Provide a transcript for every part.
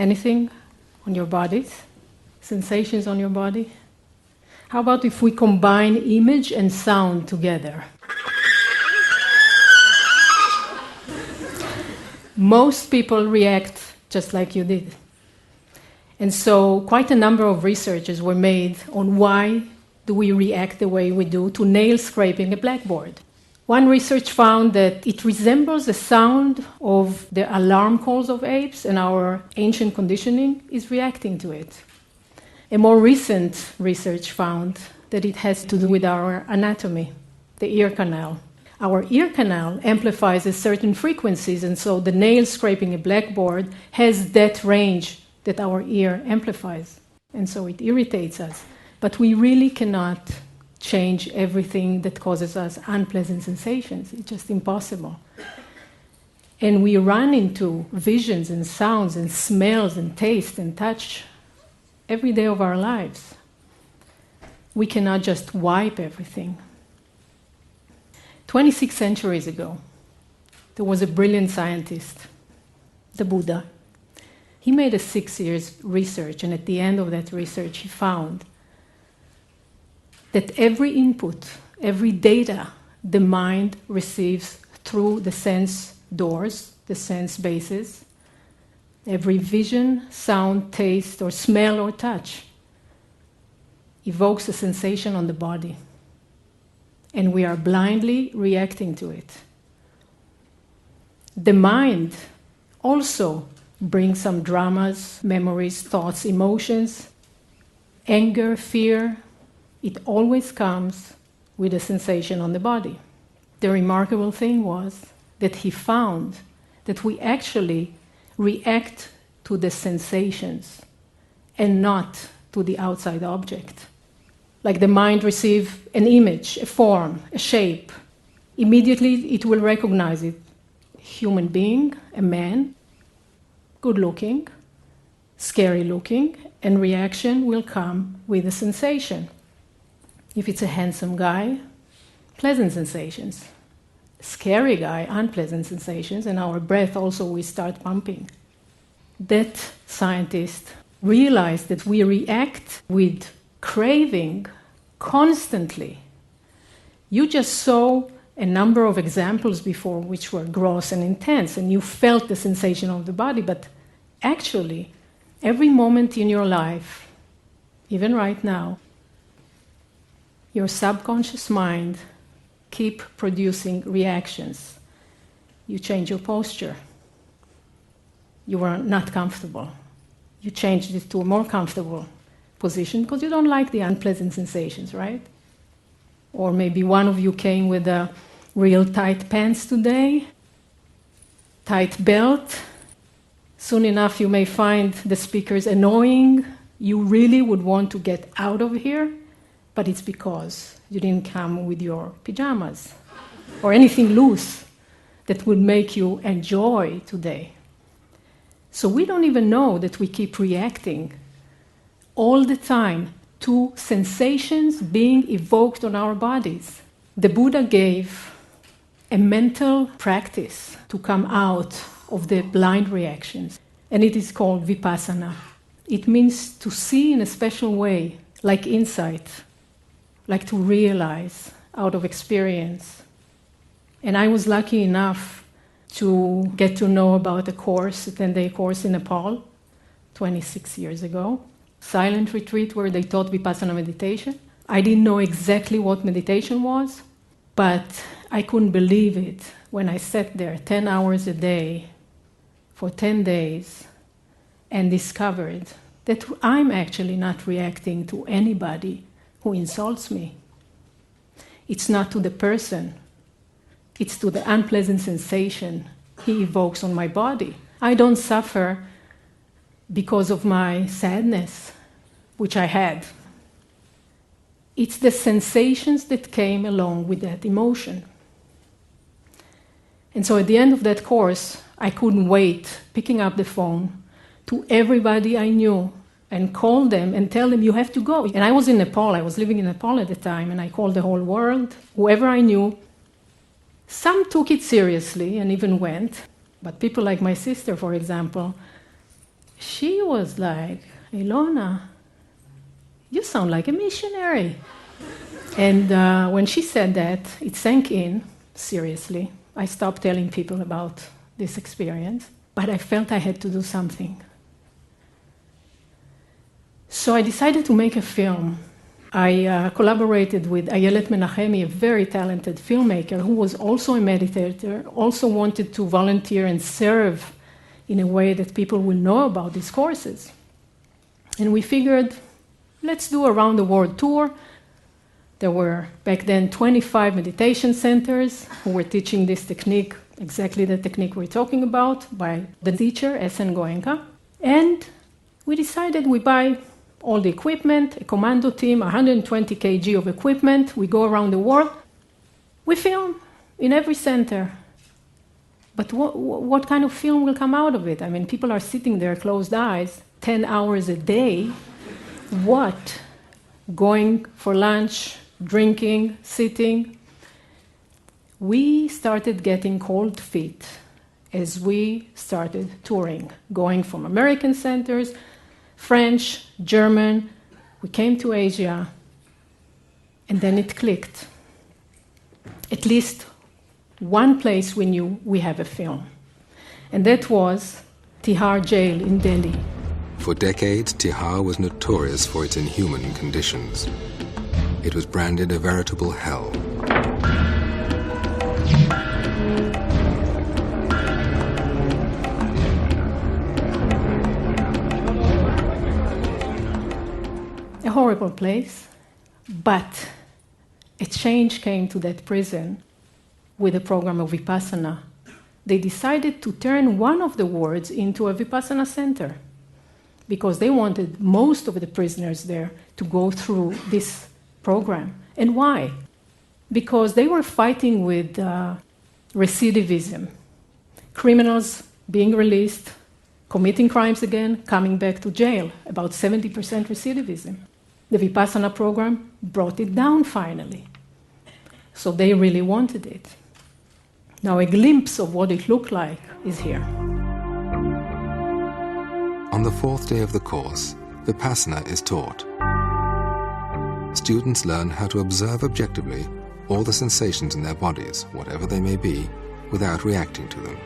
Anything on your bodies? Sensations on your body? How about if we combine image and sound together? Most people react just like you did. And so quite a number of researches were made on why do we react the way we do to nail scraping a blackboard. One research found that it resembles the sound of the alarm calls of apes, and our ancient conditioning is reacting to it. A more recent research found that it has to do with our anatomy, the ear canal. Our ear canal amplifies at certain frequencies, and so the nail scraping a blackboard has that range that our ear amplifies, and so it irritates us. But we really cannot change everything that causes us unpleasant sensations. It's just impossible. And we run into visions and sounds and smells and taste and touch every day of our lives. We cannot just wipe everything. 26 centuries ago, there was a brilliant scientist, the Buddha. He made a 6 years research, and at the end of that research, he found that every input, every data the mind receives through the sense doors, the sense bases, every vision, sound, taste, or smell or touch evokes a sensation on the body. And we are blindly reacting to it. The mind also brings some dramas, memories, thoughts, emotions, anger, fear. It always comes with a sensation on the body. The remarkable thing was that he found that we actually react to the sensations and not to the outside object. Like the mind receives an image, a form, a shape. Immediately it will recognize it. Human being, a man, good looking, scary looking, and reaction will come with a sensation. If it's a handsome guy, pleasant sensations. Scary guy, unpleasant sensations, and our breath also will start pumping. That scientist realized that we react with craving constantly. You just saw a number of examples before which were gross and intense, and you felt the sensation of the body, but actually, every moment in your life, even right now, your subconscious mind keep producing reactions. You change your posture. You were not comfortable. You changed it to a more comfortable position because you don't like the unpleasant sensations, right? Or maybe one of you came with a real tight pants today, tight belt. Soon enough you may find the speakers annoying. You really would want to get out of here, but it's because you didn't come with your pajamas or anything loose that would make you enjoy today. So we don't even know that we keep reacting all the time to sensations being evoked on our bodies. The Buddha gave a mental practice to come out of the blind reactions, and it is called vipassana. It means to see in a special way, like insight, like to realize out of experience. And I was lucky enough to get to know about a course, a 10-day course in Nepal, 26 years ago. Silent retreat where they taught Vipassana meditation. I didn't know exactly what meditation was, but I couldn't believe it when I sat there 10 hours a day for 10 days and discovered that I'm actually not reacting to anybody who insults me. It's not to the person. It's to the unpleasant sensation he evokes on my body. I don't suffer because of my sadness, which I had. It's the sensations that came along with that emotion. And so at the end of that course, I couldn't wait picking up the phone to everybody I knew and call them and tell them, you have to go. And I was in Nepal, I was living in Nepal at the time, and I called the whole world, whoever I knew. Some took it seriously and even went, but people like my sister, for example, She was like, Ilona, you sound like a missionary. And when she said that, it sank in, seriously. I stopped telling people about this experience, but I felt I had to do something. So I decided to make a film. I collaborated with Ayelet Menachemi, a very talented filmmaker who was also a meditator, also wanted to volunteer and serve in a way that people will know about these courses. And we figured, let's do a round-the-world tour. There were, back then, 25 meditation centers who were teaching this technique, exactly the technique we're talking about, by the teacher, Esen Goenka. And we decided we buy all the equipment, a commando team, 120 kg of equipment. We go around the world. We film in every center. But what kind of film will come out of it? I mean, people are sitting there, closed eyes, 10 hours a day. What? Going for lunch, drinking, sitting. We started getting cold feet as we started touring, going from American centers, French, German. We came to Asia, and then it clicked. At least one place we knew we have a film, and that was Tihar Jail in Delhi. For decades, Tihar was notorious for its inhuman conditions. It was branded a veritable hell. A horrible place, but a change came to that prison with a program of Vipassana. They decided to turn one of the wards into a Vipassana center because they wanted most of the prisoners there to go through this program. And why? Because they were fighting with recidivism. Criminals being released, committing crimes again, coming back to jail, about 70% recidivism. The Vipassana program brought it down finally. So they really wanted it. Now a glimpse of what it looked like is here. On the fourth day of the course, Vipassana is taught. Students learn how to observe objectively all the sensations in their bodies, whatever they may be, without reacting to them.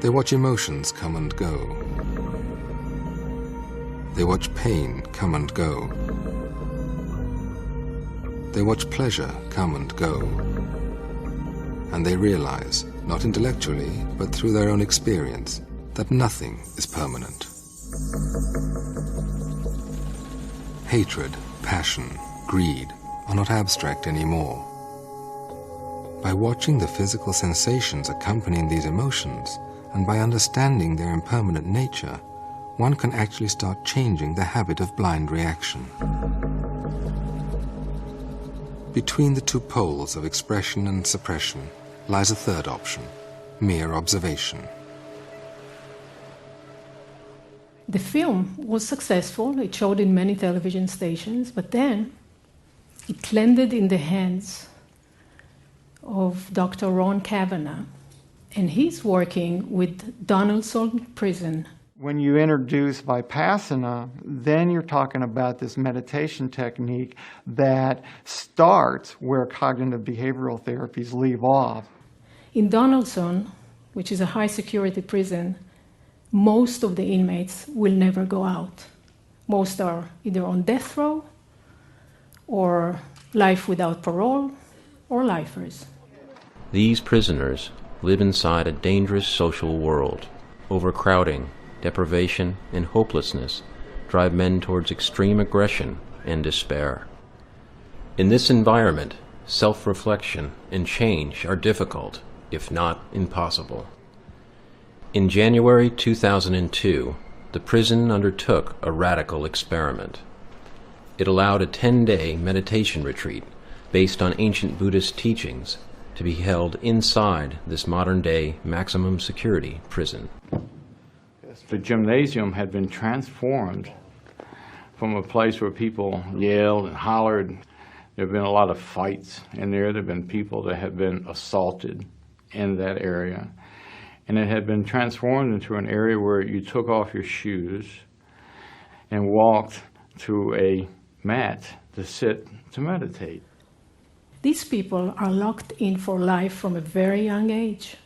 They watch emotions come and go. They watch pain come and go. They watch pleasure come and go. And they realize, not intellectually, but through their own experience, that nothing is permanent. Hatred, passion, greed are not abstract anymore. By watching the physical sensations accompanying these emotions, and by understanding their impermanent nature, one can actually start changing the habit of blind reaction. Between the two poles of expression and suppression lies a third option, mere observation. The film was successful. It showed in many television stations, but then it landed in the hands of Dr. Ron Kavanagh, and he's working with Donaldson Prison. When you introduce Vipassana, then you're talking about this meditation technique that starts where cognitive behavioral therapies leave off. In Donaldson, which is a high-security prison, most of the inmates will never go out. Most are either on death row, or life without parole, or lifers. These prisoners live inside a dangerous social world. Overcrowding, deprivation, and hopelessness drive men towards extreme aggression and despair. In this environment, self-reflection and change are difficult, if not impossible. In January 2002, the prison undertook a radical experiment. It allowed a 10-day meditation retreat based on ancient Buddhist teachings to be held inside this modern-day maximum security prison. The gymnasium had been transformed from a place where people yelled and hollered. There have been a lot of fights in there. There have been people that have been assaulted in that area. And it had been transformed into an area where you took off your shoes and walked to a mat to sit to meditate. These people are locked in for life from a very young age.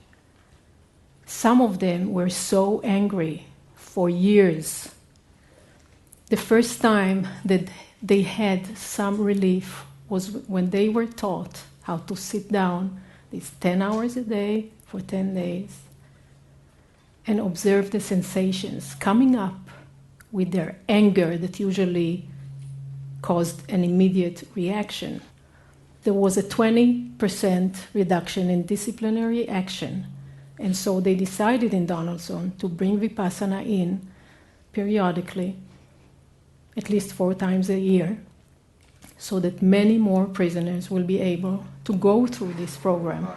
Some of them were so angry for years. The first time that they had some relief was when they were taught how to sit down these 10 hours a day for 10 days and observe the sensations coming up with their anger that usually caused an immediate reaction. There was a 20% reduction in disciplinary action, and so they decided in Donaldson to bring Vipassana in periodically, at least 4 times a year, so that many more prisoners will be able to go through this program.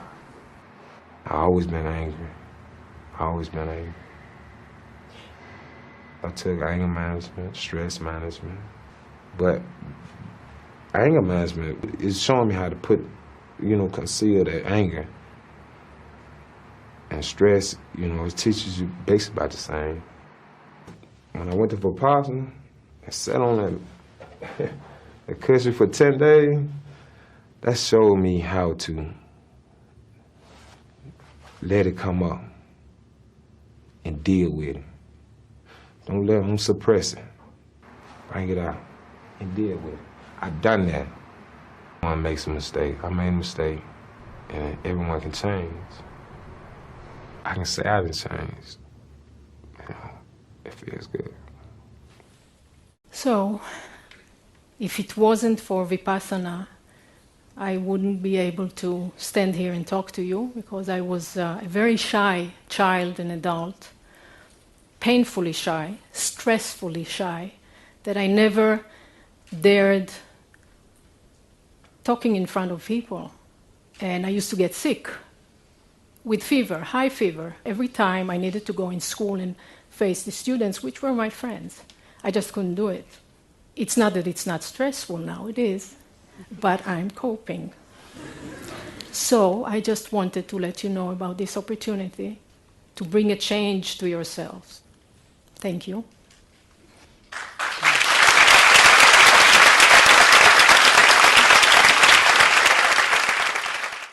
I've always been angry. I took anger management, stress management, but anger management is showing me how to conceal that anger. And stress, it teaches you basically about the same. When I went to Vipassana, I sat on that cushion for 10 days, that showed me how to let it come up and deal with it. Don't suppress it. Bring it out and deal with it. I've done that. One makes a mistake. I made a mistake, and everyone can change. I can say I didn't change. It feels good. So, if it wasn't for Vipassana, I wouldn't be able to stand here and talk to you, because I was a very shy child and adult, painfully shy, stressfully shy, that I never dared talking in front of people. And I used to get sick with fever, high fever, every time I needed to go in school and face the students, which were my friends. I just couldn't do it. It's not that it's not stressful now, it is, but I'm coping. So I just wanted to let you know about this opportunity to bring a change to yourselves. Thank you.